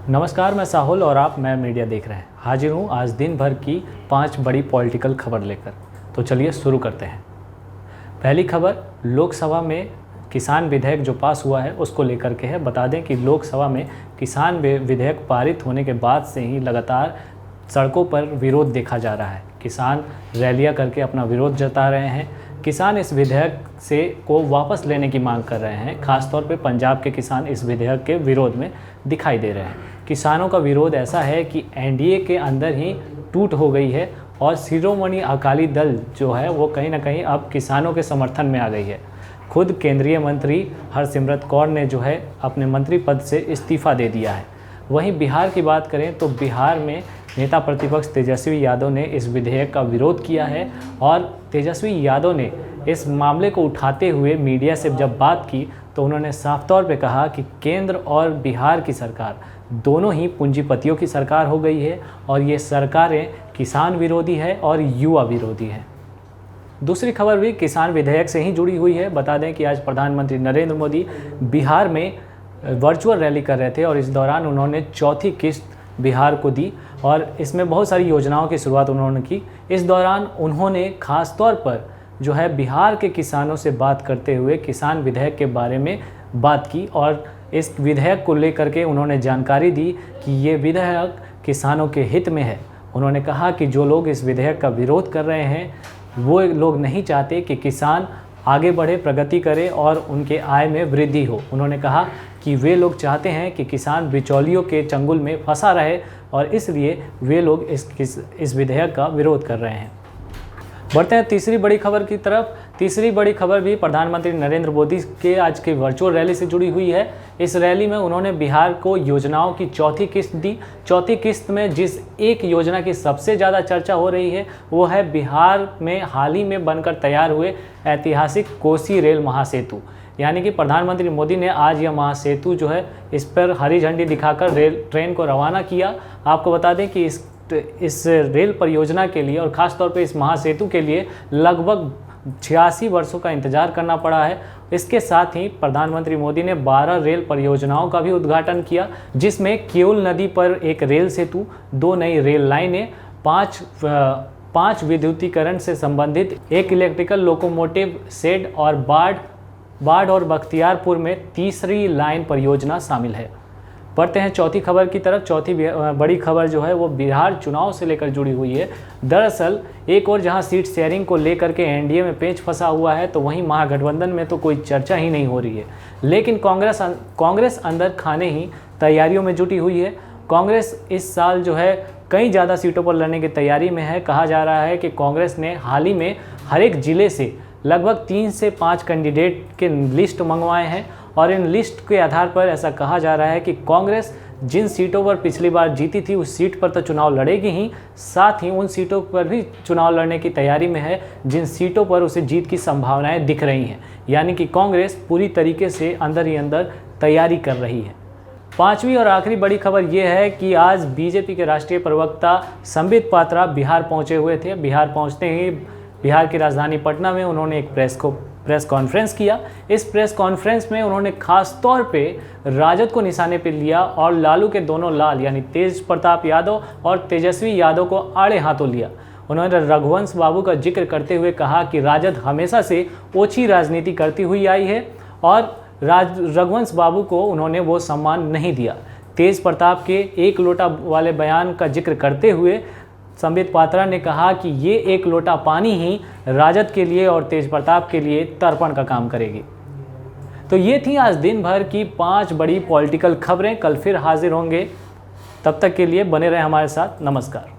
नमस्कार, मैं साहुल और आप मैं मीडिया देख रहे हैं। हाजिर हूँ आज दिन भर की 5 बड़ी पॉलिटिकल खबर लेकर। तो चलिए शुरू करते हैं। पहली खबर लोकसभा में किसान विधेयक जो पास हुआ है उसको लेकर के है। बता दें कि लोकसभा में किसान विधेयक पारित होने के बाद से ही लगातार सड़कों पर विरोध देखा जा रहा है। किसान रैलियां करके अपना विरोध जता रहे हैं। किसान इस विधेयक से को वापस लेने की मांग कर रहे हैं। खासतौर पे पंजाब के किसान इस विधेयक के विरोध में दिखाई दे रहे हैं। किसानों का विरोध ऐसा है कि एनडीए के अंदर ही टूट हो गई है और शिरोमणि अकाली दल जो है वो कहीं ना कहीं अब किसानों के समर्थन में आ गई है। खुद केंद्रीय मंत्री हरसिमरत कौर ने जो है अपने मंत्री पद से इस्तीफ़ा दे दिया है। वहीं बिहार की बात करें तो बिहार में नेता प्रतिपक्ष तेजस्वी यादव ने इस विधेयक का विरोध किया है और तेजस्वी यादव ने इस मामले को उठाते हुए मीडिया से जब बात की तो उन्होंने साफ तौर पे कहा कि केंद्र और बिहार की सरकार दोनों ही पूंजीपतियों की सरकार हो गई है और ये सरकारें किसान विरोधी है और युवा विरोधी है। दूसरी खबर भी किसान विधेयक से ही जुड़ी हुई है। बता दें कि आज प्रधानमंत्री नरेंद्र मोदी बिहार में वर्चुअल रैली कर रहे थे और इस दौरान उन्होंने चौथी किस्त बिहार को दी और इसमें बहुत सारी योजनाओं की शुरुआत उन्होंने की। इस दौरान उन्होंने ख़ास तौर पर जो है बिहार के किसानों से बात करते हुए किसान विधेयक के बारे में बात की और इस विधेयक को लेकर के उन्होंने जानकारी दी कि ये विधेयक किसानों के हित में है। उन्होंने कहा कि जो लोग इस विधेयक का विरोध कर रहे हैं वो लोग नहीं चाहते कि किसान आगे बढ़े, प्रगति करे और उनके आय में वृद्धि हो। उन्होंने कहा कि वे लोग चाहते हैं कि किसान बिचौलियों के चंगुल में फंसा रहे और इसलिए वे लोग इस विधेयक का विरोध कर रहे हैं। बढ़ते हैं तीसरी बड़ी खबर की तरफ। तीसरी बड़ी खबर भी प्रधानमंत्री नरेंद्र मोदी के आज के वर्चुअल रैली से जुड़ी हुई है। इस रैली में उन्होंने बिहार को योजनाओं की चौथी किस्त दी। चौथी किस्त में जिस एक योजना की सबसे ज़्यादा चर्चा हो रही है वो है बिहार में हाल ही में बनकर तैयार हुए ऐतिहासिक कोसी रेल महासेतु। यानी कि प्रधानमंत्री मोदी ने आज यह महासेतु जो है इस पर हरी झंडी दिखाकर ट्रेन को रवाना किया। आपको बता दें कि इस रेल परियोजना के लिए और ख़ास तौर पे इस महासेतु के लिए लगभग 86 वर्षों का इंतजार करना पड़ा है। इसके साथ ही प्रधानमंत्री मोदी ने 12 रेल परियोजनाओं का भी उद्घाटन किया, जिसमें किउल नदी पर एक रेल सेतु, 2 नई रेल लाइनें, 5 विद्युतीकरण से संबंधित एक इलेक्ट्रिकल लोकोमोटिव शेड और बाढ़ और बख्तियारपुर में तीसरी लाइन परियोजना शामिल है। बढ़ते हैं चौथी खबर की तरफ। चौथी बड़ी खबर जो है वो बिहार चुनाव से लेकर जुड़ी हुई है। दरअसल एक और जहां सीट शेयरिंग को लेकर के एनडीए में पेंच फंसा हुआ है तो वहीं महागठबंधन में तो कोई चर्चा ही नहीं हो रही है। लेकिन कांग्रेस अंदर खाने ही तैयारियों में जुटी हुई है। कांग्रेस इस साल जो है कई ज़्यादा सीटों पर लड़ने की तैयारी में है। कहा जा रहा है कि कांग्रेस ने हाल ही में हर एक ज़िले से लगभग 3 से 5 कैंडिडेट के लिस्ट मंगवाए हैं और इन लिस्ट के आधार पर ऐसा कहा जा रहा है कि कांग्रेस जिन सीटों पर पिछली बार जीती थी उस सीट पर तो चुनाव लड़ेगी ही, साथ ही उन सीटों पर भी चुनाव लड़ने की तैयारी में है जिन सीटों पर उसे जीत की संभावनाएं दिख रही हैं। यानी कि कांग्रेस पूरी तरीके से अंदर ही अंदर तैयारी कर रही है। पांचवी और आखिरी बड़ी खबर ये है कि आज बीजेपी के राष्ट्रीय प्रवक्ता संबित पात्रा बिहार पहुँचे हुए थे। बिहार पहुँचते ही बिहार की राजधानी पटना में उन्होंने एक प्रेस कॉन्फ्रेंस किया। इस प्रेस कॉन्फ्रेंस में उन्होंने खास तौर पे राजद को निशाने पर लिया और लालू के दोनों लाल यानी तेज प्रताप यादव और तेजस्वी यादव को आड़े हाथों लिया। उन्होंने रघुवंश बाबू का जिक्र करते हुए कहा कि राजद हमेशा से ओछी राजनीति करती हुई आई है और रघुवंश बाबू को उन्होंने वो सम्मान नहीं दिया। तेज प्रताप के एक लोटा वाले बयान का जिक्र करते हुए संबित पात्रा ने कहा कि ये एक लोटा पानी ही राजद के लिए और तेज प्रताप के लिए तर्पण का काम करेगी। तो ये थी आज दिन भर की 5 बड़ी पॉलिटिकल खबरें। कल फिर हाजिर होंगे, तब तक के लिए बने रहे हमारे साथ। नमस्कार।